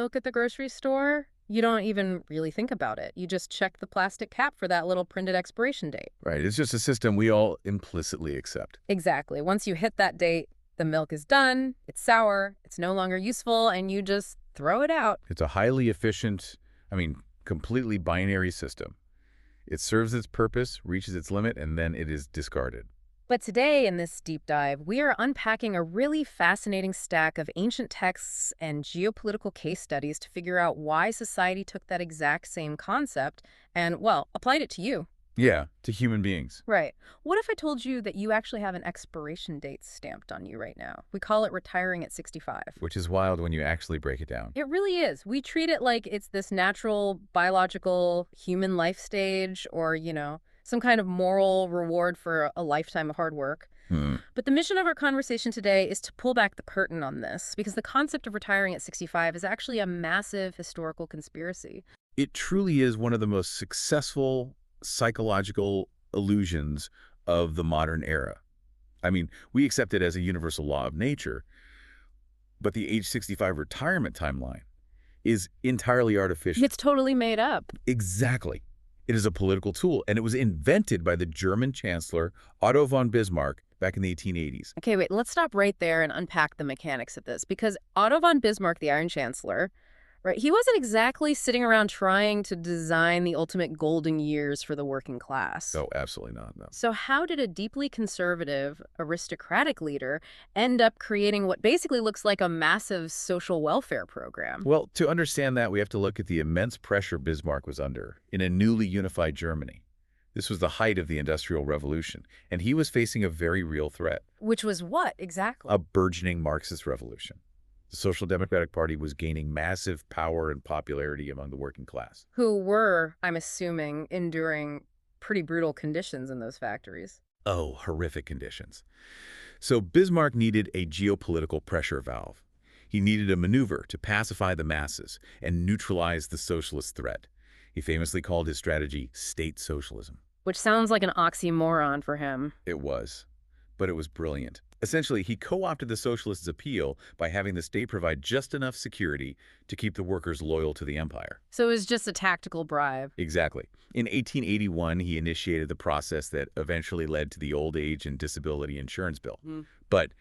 Milk at the grocery store, you don't even really think about it. You just check the plastic cap for that little printed expiration date. Right. It's just a system we all implicitly accept. Exactly. Once you hit that date, the milk is done, it's sour, it's no longer useful, and you just throw it out. It's a highly efficient, completely binary system. It serves its purpose, reaches its limit, and then it is discarded. But today, in this deep dive, we are unpacking a really fascinating stack of ancient texts and geopolitical case studies to figure out why society took that exact same concept and, well, applied it to you. Yeah, to human beings. Right. What if I told you that you actually have an expiration date stamped on you right now? We call it retiring at 65. Which is wild when you actually break it down. It really is. We treat it like it's this natural, biological, human life stage or, some kind of moral reward for a lifetime of hard work. But the mission of our conversation today is to pull back the curtain on this, because the concept of retiring at 65 is actually a massive historical conspiracy. It truly is one of the most successful psychological illusions of the modern era. We accept it as a universal law of nature, but the age 65 retirement timeline is entirely artificial. It's totally made up. Exactly. It is a political tool, and it was invented by the German Chancellor Otto von Bismarck back in the 1880s. Okay, wait, let's stop right there and unpack the mechanics of this, because Otto von Bismarck, the Iron Chancellor, right, he wasn't exactly sitting around trying to design the ultimate golden years for the working class. Oh, absolutely not, no. So how did a deeply conservative, aristocratic leader end up creating what basically looks like a massive social welfare program? Well, to understand that, we have to look at the immense pressure Bismarck was under in a newly unified Germany. This was the height of the Industrial Revolution, and he was facing a very real threat. Which was what, exactly? A burgeoning Marxist revolution. The Social Democratic Party was gaining massive power and popularity among the working class. Who were, I'm assuming, enduring pretty brutal conditions in those factories. Oh, horrific conditions. So Bismarck needed a geopolitical pressure valve. He needed a maneuver to pacify the masses and neutralize the socialist threat. He famously called his strategy state socialism. Which sounds like an oxymoron for him. It was, but it was brilliant. Essentially, he co-opted the socialists' appeal by having the state provide just enough security to keep the workers loyal to the empire. So it was just a tactical bribe. Exactly. In 1881, he initiated the process that eventually led to the Old Age and Disability Insurance Bill. But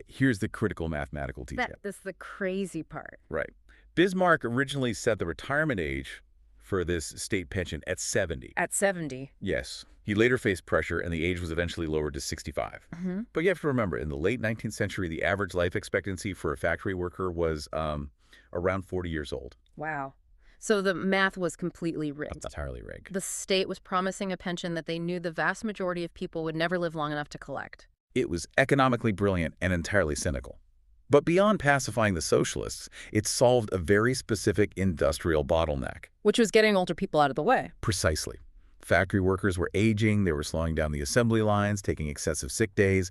here's the critical mathematical detail. That's the crazy part. Right. Bismarck originally set the retirement age for this state pension at 70. At 70? Yes. He later faced pressure, and the age was eventually lowered to 65. But you have to remember, in the late 19th century, the average life expectancy for a factory worker was around 40 years old. Wow. So the math was completely rigged. Entirely rigged. The state was promising a pension that they knew the vast majority of people would never live long enough to collect. It was economically brilliant and entirely cynical. But beyond pacifying the socialists, it solved a very specific industrial bottleneck. Which was getting older people out of the way. Precisely. Factory workers were aging, they were slowing down the assembly lines, taking excessive sick days,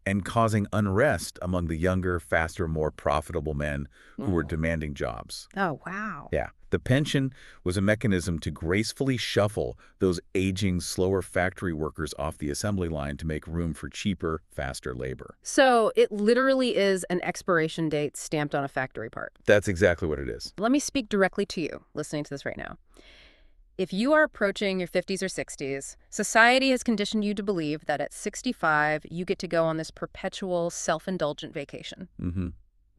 and causing unrest among the younger, faster, more profitable men who were demanding jobs. Oh, wow. Yeah. The pension was a mechanism to gracefully shuffle those aging, slower factory workers off the assembly line to make room for cheaper, faster labor. So it literally is an expiration date stamped on a factory part. That's exactly what it is. Let me speak directly to you, listening to this right now. If you are approaching your 50s or 60s, society has conditioned you to believe that at 65, you get to go on this perpetual self-indulgent vacation.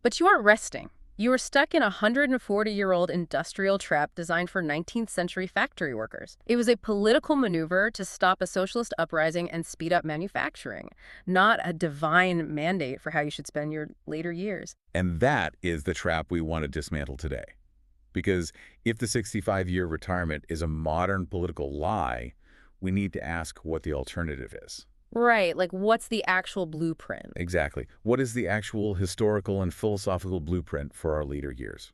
But you aren't resting. You are stuck in a 140-year-old industrial trap designed for 19th century factory workers. It was a political maneuver to stop a socialist uprising and speed up manufacturing, not a divine mandate for how you should spend your later years. And that is the trap we want to dismantle today. Because if the 65-year retirement is a modern political lie, we need to ask what the alternative is. Right, like what's the actual blueprint? Exactly. What is the actual historical and philosophical blueprint for our later years?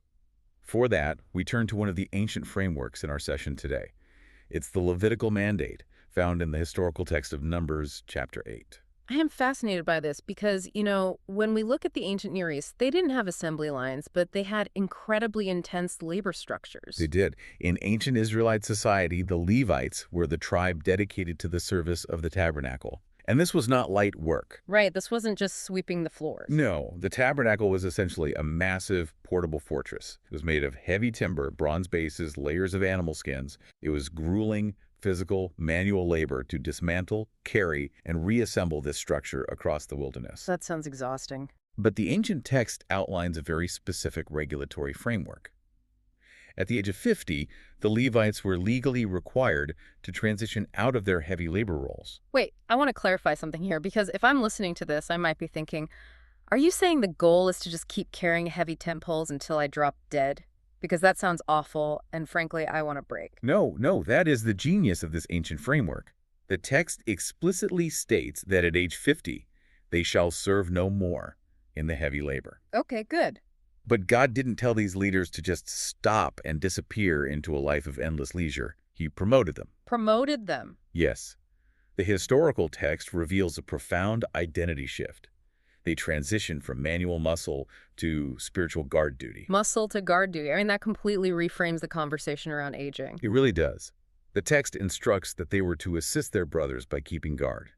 For that, we turn to one of the ancient frameworks in our session today. It's the Levitical Mandate, found in the historical text of Numbers, chapter 8. I am fascinated by this because, when we look at the ancient Near East, they didn't have assembly lines, but they had incredibly intense labor structures. They did. In ancient Israelite society, the Levites were the tribe dedicated to the service of the tabernacle. And this was not light work. Right, this wasn't just sweeping the floors. No, the tabernacle was essentially a massive portable fortress. It was made of heavy timber, bronze bases, layers of animal skins. It was grueling, physical, manual labor to dismantle, carry, and reassemble this structure across the wilderness. That sounds exhausting. But the ancient text outlines a very specific regulatory framework. At the age of 50, the Levites were legally required to transition out of their heavy labor roles. Wait, I want to clarify something here, because if I'm listening to this, I might be thinking, are you saying the goal is to just keep carrying heavy tent poles until I drop dead? Because that sounds awful, and frankly, I want a break. No, that is the genius of this ancient framework. The text explicitly states that at age 50, they shall serve no more in the heavy labor. Okay, good. But God didn't tell these leaders to just stop and disappear into a life of endless leisure. He promoted them. Promoted them. Yes. The historical text reveals a profound identity shift. They transition from manual muscle to spiritual guard duty. Muscle to guard duty. I mean, that completely reframes the conversation around aging. It really does. The text instructs that they were to assist their brothers by keeping guard.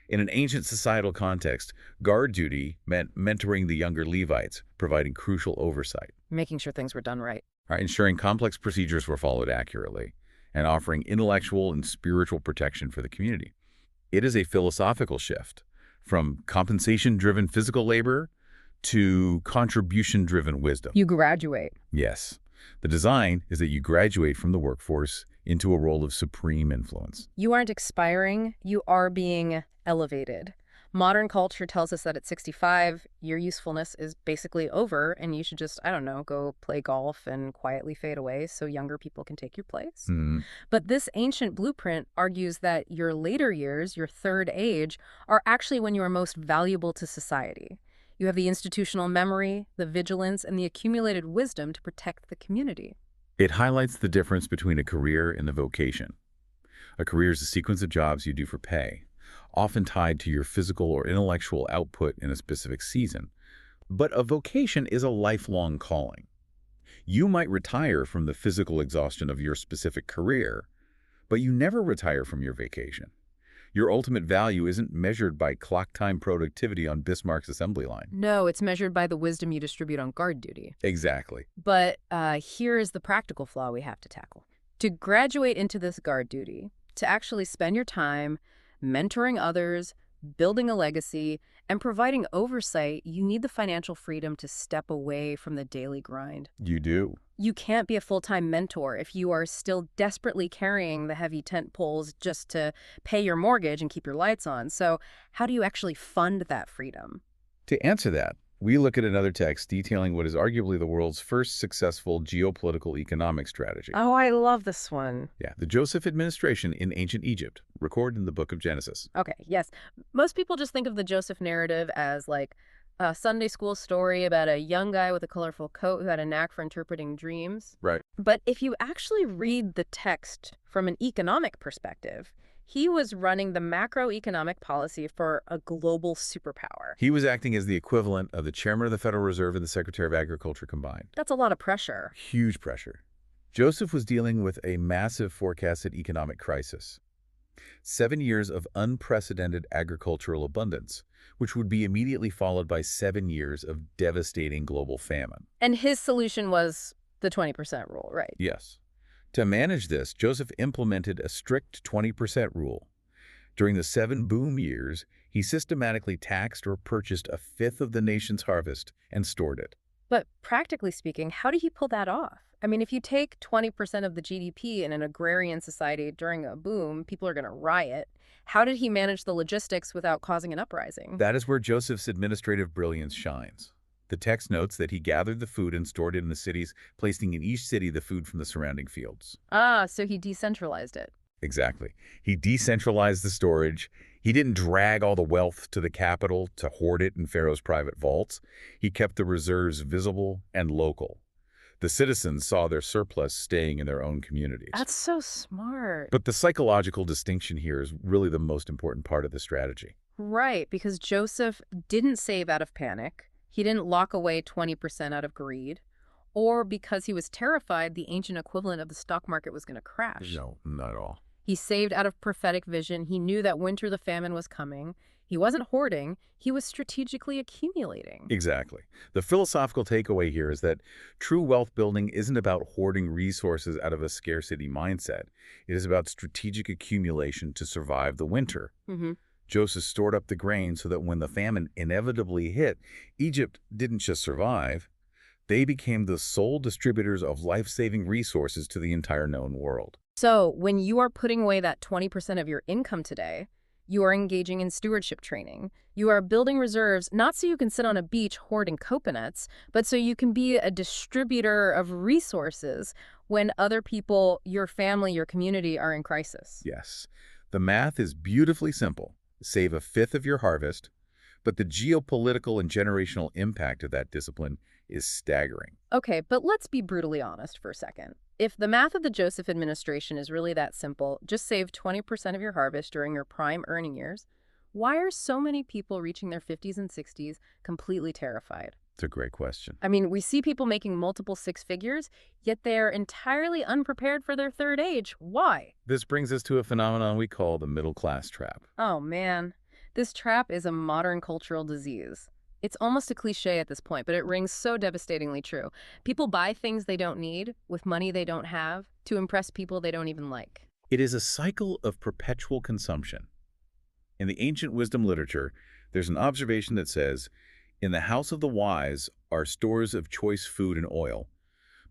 In an ancient societal context, guard duty meant mentoring the younger Levites, providing crucial oversight, Making sure things were done right. ensuring complex procedures were followed accurately, and offering intellectual and spiritual protection for the community. It is a philosophical shift from compensation-driven physical labor to contribution-driven wisdom. You graduate. Yes. The design is that you graduate from the workforce into a role of supreme influence. You aren't expiring, you are being elevated. Modern culture tells us that at 65, your usefulness is basically over and you should just, I don't know, go play golf and quietly fade away so younger people can take your place. But this ancient blueprint argues that your later years, your third age, are actually when you are most valuable to society. You have the institutional memory, the vigilance, and the accumulated wisdom to protect the community. It highlights the difference between a career and a vocation. A career is a sequence of jobs you do for pay, often tied to your physical or intellectual output in a specific season. But a vocation is a lifelong calling. You might retire from the physical exhaustion of your specific career, but you never retire from your vacation. Your ultimate value isn't measured by clock time productivity on Bismarck's assembly line. No, it's measured by the wisdom you distribute on guard duty. Exactly. But here is the practical flaw we have to tackle. To graduate into this guard duty, to actually spend your time mentoring others, building a legacy, and providing oversight, you need the financial freedom to step away from the daily grind. You do. You can't be a full-time mentor if you are still desperately carrying the heavy tent poles just to pay your mortgage and keep your lights on. So how do you actually fund that freedom? To answer that, we look at another text detailing what is arguably the world's first successful geopolitical economic strategy. Oh, I love this one. Yeah, the Joseph administration in ancient Egypt, recorded in the book of Genesis. Okay, yes. Most people just think of the Joseph narrative as like a Sunday school story about a young guy with a colorful coat who had a knack for interpreting dreams. Right. But if you actually read the text from an economic perspective, he was running the macroeconomic policy for a global superpower. He was acting as the equivalent of the chairman of the Federal Reserve and the Secretary of Agriculture combined. That's a lot of pressure. Huge pressure. Joseph was dealing with a massive forecasted economic crisis. 7 years of unprecedented agricultural abundance, which would be immediately followed by 7 years of devastating global famine. And his solution was the 20% rule, right? Yes. To manage this, Joseph implemented a strict 20% rule. During the 7 boom years, he systematically taxed or purchased a fifth of the nation's harvest and stored it. But practically speaking, how did he pull that off? I mean, if you take 20% of the GDP in an agrarian society during a boom, people are going to riot. How did he manage the logistics without causing an uprising? That is where Joseph's administrative brilliance shines. The text notes that he gathered the food and stored it in the cities, placing in each city the food from the surrounding fields. Ah, so he decentralized it. Exactly. He decentralized the storage. He didn't drag all the wealth to the capital to hoard it in Pharaoh's private vaults. He kept the reserves visible and local. The citizens saw their surplus staying in their own communities. That's so smart. But the psychological distinction here is really the most important part of the strategy. Right, because Joseph didn't save out of panic. He didn't lock away 20% out of greed, or because he was terrified the ancient equivalent of the stock market was going to crash. No, not at all. He saved out of prophetic vision. He knew that winter the famine was coming. He wasn't hoarding. He was strategically accumulating. Exactly. The philosophical takeaway here is that true wealth building isn't about hoarding resources out of a scarcity mindset. It is about strategic accumulation to survive the winter. Hmm. Joseph stored up the grain so that when the famine inevitably hit, Egypt didn't just survive, they became the sole distributors of life-saving resources to the entire known world. So when you are putting away that 20% of your income today, you are engaging in stewardship training. You are building reserves, not so you can sit on a beach hoarding coconuts, but so you can be a distributor of resources when other people, your family, your community are in crisis. Yes, the math is beautifully simple. Save a fifth of your harvest, but the geopolitical and generational impact of that discipline is staggering. Okay, but let's be brutally honest for a second. If the math of the Joseph administration is really that simple, just save 20% of your harvest during your prime earning years, why are so many people reaching their 50s and 60s completely terrified? It's a great question. I mean, we see people making multiple six figures, yet they're entirely unprepared for their third age. Why? This brings us to a phenomenon we call the middle class trap. Oh man, this trap is a modern cultural disease. It's almost a cliche at this point, but it rings so devastatingly true. People buy things they don't need with money they don't have to impress people they don't even like. It is a cycle of perpetual consumption. In the ancient wisdom literature, there's an observation that says, "In the house of the wise are stores of choice food and oil,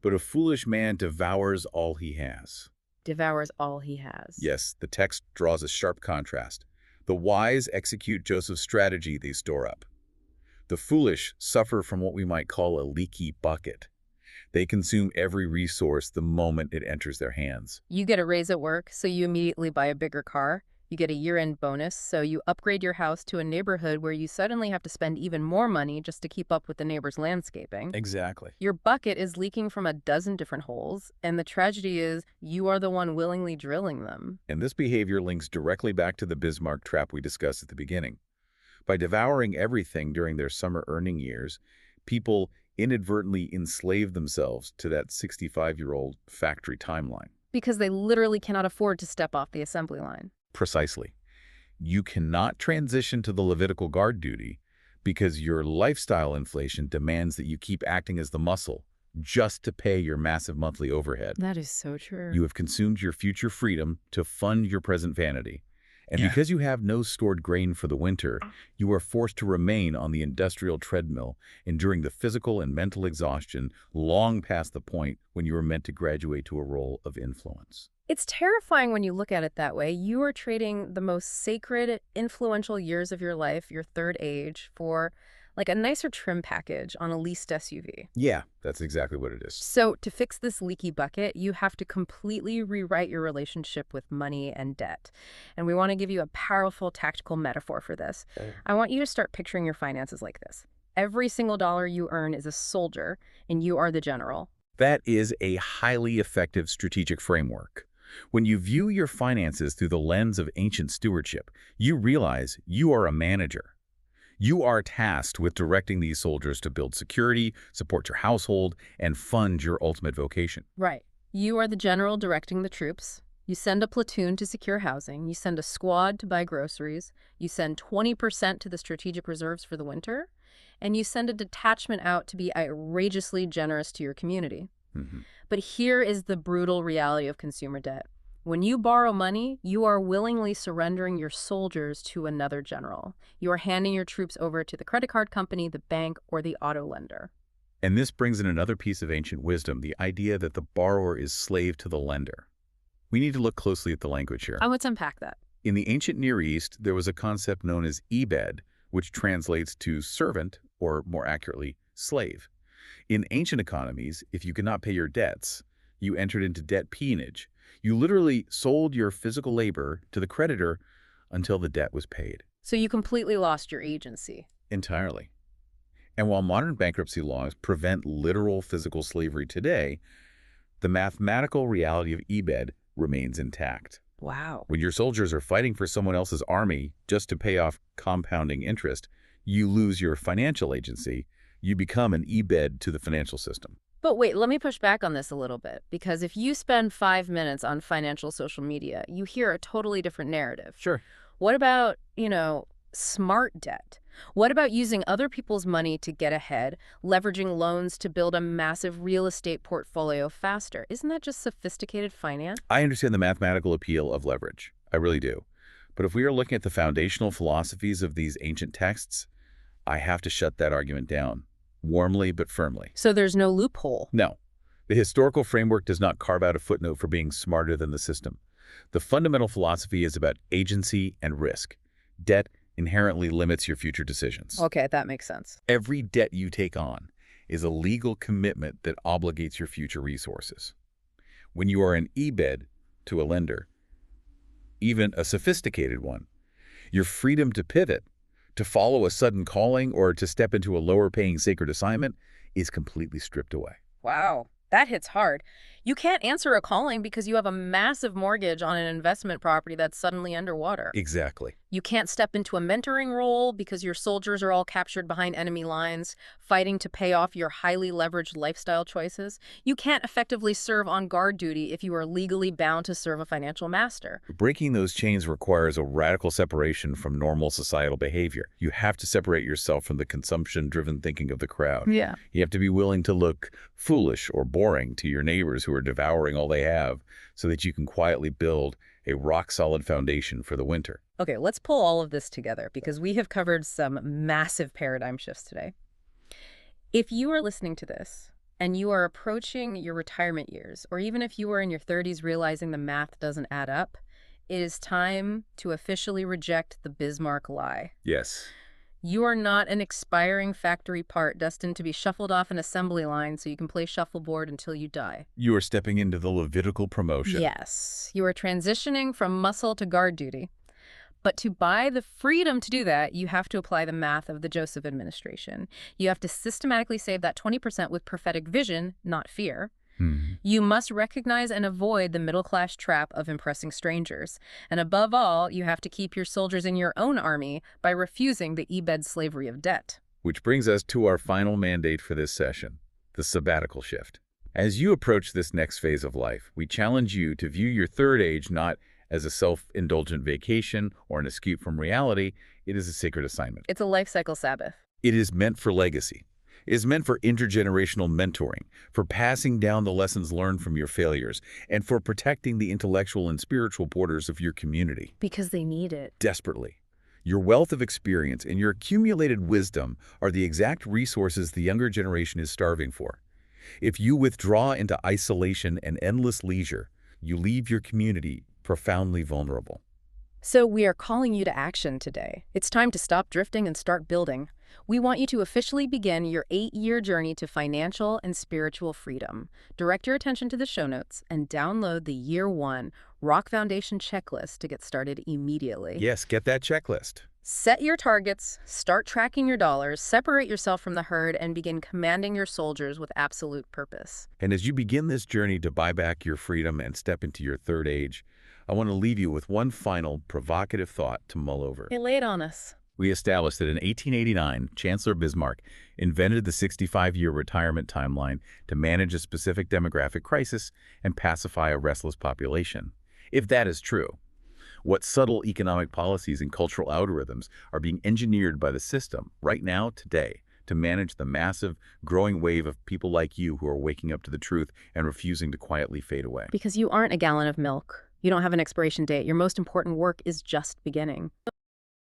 but a foolish man devours all he has." Devours all he has. Yes, the text draws a sharp contrast. The wise execute Joseph's strategy they store up. The foolish suffer from what we might call a leaky bucket. They consume every resource the moment it enters their hands. You get a raise at work, so you immediately buy a bigger car. You get a year-end bonus, so you upgrade your house to a neighborhood where you suddenly have to spend even more money just to keep up with the neighbor's landscaping. Exactly. Your bucket is leaking from a dozen different holes, and the tragedy is you are the one willingly drilling them. And this behavior links directly back to the Bismarck trap we discussed at the beginning. By devouring everything during their summer earning years, people inadvertently enslave themselves to that 65-year-old factory timeline. Because they literally cannot afford to step off the assembly line. Precisely. You cannot transition to the Levitical guard duty because your lifestyle inflation demands that you keep acting as the muscle just to pay your massive monthly overhead. That is so true. You have consumed your future freedom to fund your present vanity. And because you have no stored grain for the winter, you are forced to remain on the industrial treadmill, enduring the physical and mental exhaustion long past the point when you are meant to graduate to a role of influence. It's terrifying when you look at it that way. You are trading the most sacred, influential years of your life, your third age, for like a nicer trim package on a leased SUV. Yeah, that's exactly what it is. So to fix this leaky bucket, you have to completely rewrite your relationship with money and debt. And we want to give you a powerful tactical metaphor for this. I want you to start picturing your finances like this. Every single dollar you earn is a soldier, and you are the general. That is a highly effective strategic framework. When you view your finances through the lens of ancient stewardship, you realize you are a manager. You are tasked with directing these soldiers to build security, support your household, and fund your ultimate vocation. Right. You are the general directing the troops. You send a platoon to secure housing. You send a squad to buy groceries. You send 20% to the strategic reserves for the winter. And you send a detachment out to be outrageously generous to your community. But here is the brutal reality of consumer debt. When you borrow money, you are willingly surrendering your soldiers to another general. You are handing your troops over to the credit card company, the bank, or the auto lender. And this brings in another piece of ancient wisdom, the idea that the borrower is slave to the lender. We need to look closely at the language here. Let's unpack that. In the ancient Near East, there was a concept known as ebed, which translates to servant, or more accurately, slave. In ancient economies, if you could not pay your debts, you entered into debt peonage. You literally sold your physical labor to the creditor until the debt was paid. So you completely lost your agency. Entirely. And while modern bankruptcy laws prevent literal physical slavery today, the mathematical reality of ebed remains intact. Wow. When your soldiers are fighting for someone else's army just to pay off compounding interest, you lose your financial agency. You become an ebed to the financial system. But wait, let me push back on this a little bit, because if you spend 5 minutes on financial social media, you hear a totally different narrative. Sure. What about, smart debt? What about using other people's money to get ahead, leveraging loans to build a massive real estate portfolio faster? Isn't that just sophisticated finance? I understand the mathematical appeal of leverage. I really do. But if we are looking at the foundational philosophies of these ancient texts, I have to shut that argument down, warmly but firmly. So there's no loophole. No. The historical framework does not carve out a footnote for being smarter than the system. The fundamental philosophy is about agency and risk. Debt inherently limits your future decisions. Okay, that makes sense. Every debt you take on is a legal commitment that obligates your future resources. When you are an EBED to a lender, even a sophisticated one, your freedom to pivot, to follow a sudden calling, or to step into a lower-paying sacred assignment is completely stripped away. Wow, that hits hard. You can't answer a calling because you have a massive mortgage on an investment property that's suddenly underwater. Exactly. You can't step into a mentoring role because your soldiers are all captured behind enemy lines, fighting to pay off your highly leveraged lifestyle choices. You can't effectively serve on guard duty if you are legally bound to serve a financial master. Breaking those chains requires a radical separation from normal societal behavior. You have to separate yourself from the consumption-driven thinking of the crowd. Yeah. You have to be willing to look foolish or boring to your neighbors who are devouring all they have so that you can quietly build a rock-solid foundation for the winter. Okay, let's pull all of this together because we have covered some massive paradigm shifts today. If you are listening to this and you are approaching your retirement years, or even if you are in your 30s realizing the math doesn't add up, it is time to officially reject the Bismarck lie. Yes. You are not an expiring factory part destined to be shuffled off an assembly line so you can play shuffleboard until you die. You are stepping into the Levitical promotion. Yes, you are transitioning from muscle to guard duty. But to buy the freedom to do that, you have to apply the math of the Joseph administration. You have to systematically save that 20% with prophetic vision, not fear. You must recognize and avoid the middle-class trap of impressing strangers. And above all, you have to keep your soldiers in your own army by refusing the EBED slavery of debt. Which brings us to our final mandate for this session, the sabbatical shift. As you approach this next phase of life, we challenge you to view your third age not as a self-indulgent vacation or an escape from reality. It is a sacred assignment. It's a life cycle Sabbath. It is meant for legacy. It is meant for intergenerational mentoring, for passing down the lessons learned from your failures, and for protecting the intellectual and spiritual borders of your community. Because they need it. Desperately. Your wealth of experience and your accumulated wisdom are the exact resources the younger generation is starving for. If you withdraw into isolation and endless leisure, you leave your community profoundly vulnerable. So we are calling you to action today. It's time to stop drifting and start building. We want you to officially begin your 8-year journey to financial and spiritual freedom. Direct your attention to the show notes and download the Year 1 Rock Foundation checklist to get started immediately. Yes, get that checklist. Set your targets, start tracking your dollars, separate yourself from the herd, and begin commanding your soldiers with absolute purpose. And as you begin this journey to buy back your freedom and step into your third age, I want to leave you with one final provocative thought to mull over. Hey, lay it on us. We established that in 1889, Chancellor Bismarck invented the 65-year retirement timeline to manage a specific demographic crisis and pacify a restless population. If that is true, what subtle economic policies and cultural algorithms are being engineered by the system right now, today, to manage the massive, growing wave of people like you who are waking up to the truth and refusing to quietly fade away? Because you aren't a gallon of milk. You don't have an expiration date. Your most important work is just beginning.